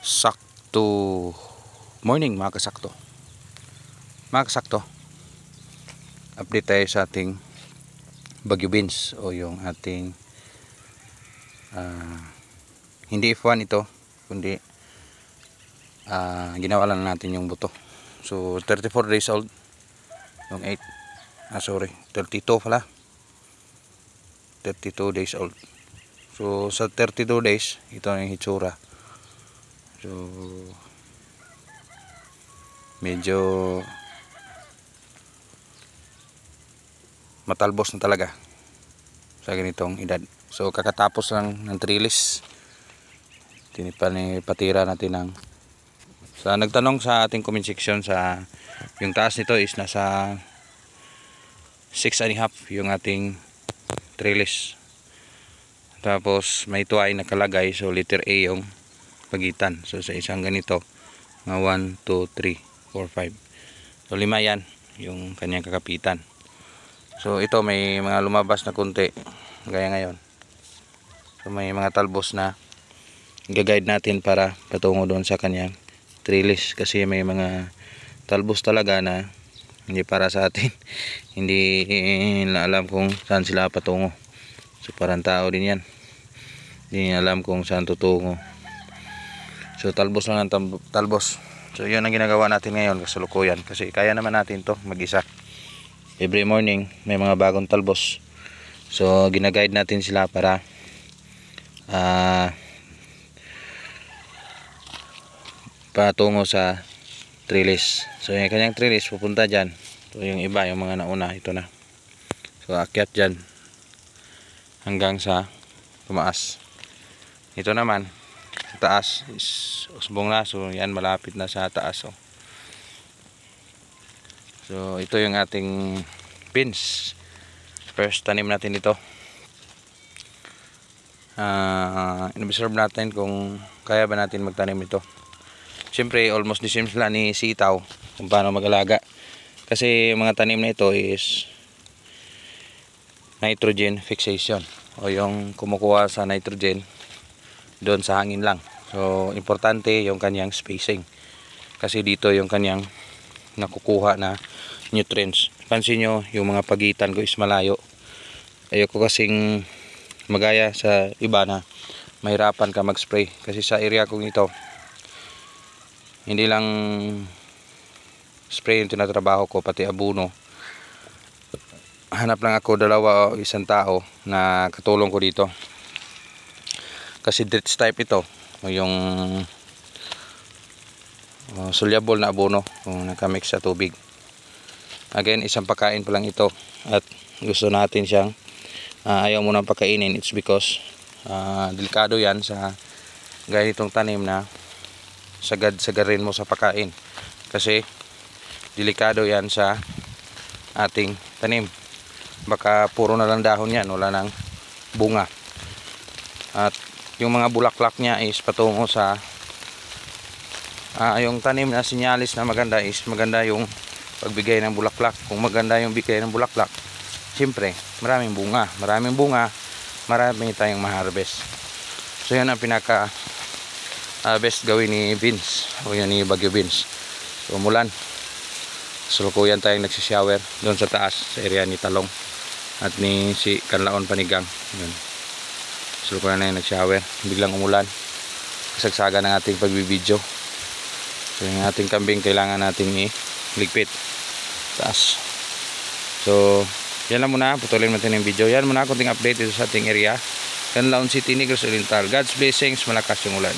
Sakto morning mga kasakto. Mga kasakto, update tayo sa ating Bagyo beans o yung ating hindi F1 ito, kundi ginawa lang natin yung buto. So 34 days old yung 32 pala, 32 days old. So sa 32 days ito yung hitsura. So medyo matalbos na talaga sa ganitong edad. So kakatapos lang ng trellis, patira natin ng sa nagtanong sa ating comment section, sa yung taas nito is nasa 6.5 yung ating trellis. Tapos may tuway nakalagay, so letter A yung pagitan. So sa isang ganito mga 1, 2, 3, 4, 5, so 5 yan yung kanyang kakapitan. So ito may mga lumabas na kunti gaya ngayon. So may mga talbos na i-guide natin para patungo doon sa kanyang trellis, kasi may mga talbos talaga na hindi para sa atin. Hindi na alam kung saan sila patungo. So parang tao din yan, hindi alam kung saan tutungo. So talbos lang ng talbos. So yun ang ginagawa natin ngayon kasalukuyan, kasi kaya naman natin to mag-isa. Every morning may mga bagong talbos. So gina-guide natin sila para patungo sa trellis. So yung kanyang trellis pupunta dyan. So yung iba, yung mga nauna, ito na. So akyat dyan hanggang sa tumaas. Ito naman sa taas is usbong na. So yan, malapit na sa taas. So ito yung ating beans. First tanim natin ito. In-observe natin kung kaya ba natin magtanim ito. Siyempre almost the same sila ni sitaw kung paano mag-alaga. Kasi mga tanim na ito is nitrogen fixation, o yung kumukuha sa nitrogen doon sa hangin lang. So importante yung kanyang spacing, kasi dito yung kanyang nakukuha na nutrients. Pansin nyo yung mga pagitan ko is malayo. Ayoko kasing magaya sa iba na mahirapan ka mag-spray, kasi sa area kong ito hindi lang spray yung tinatrabaho ko, pati abuno. Hanap lang ako dalawa o isang tao na katulong ko dito, kasi dredge type ito, yung soluble na abono kung nakamix sa tubig. Again, isang pakain pa lang ito, at gusto natin siyang ayaw mo nang pakainin. It's because delikado yan sa ganitong tanim na sagarin mo sa pakain, kasi delikado yan sa ating tanim. Baka puro na lang dahon yan, wala nang bunga, at yung mga bulaklak niya is patungo sa yung tanim na sinyalis na maganda is maganda yung pagbigay ng bulaklak. Kung maganda yung bigay ng bulaklak, siyempre maraming bunga, marami tayong ma-harvest. So yan ang pinaka best gawin ni beans, o yun ni Bagyo beans. So umulan, sulukuyan tayong nagsishower doon sa taas sa area ni Talong at ni si Kanlaon Panigang. Yun, sulukuyan na yung nagshower, biglang umulan, kasagsaga ng ating pagbibideo. So yung ating kambing kailangan nating iligpit taas. So yan lang muna, putulin natin yung video. Yan muna konting update dito sa ating area, Canlaon City, Negros Oriental. God's blessings, malakas yung ulan.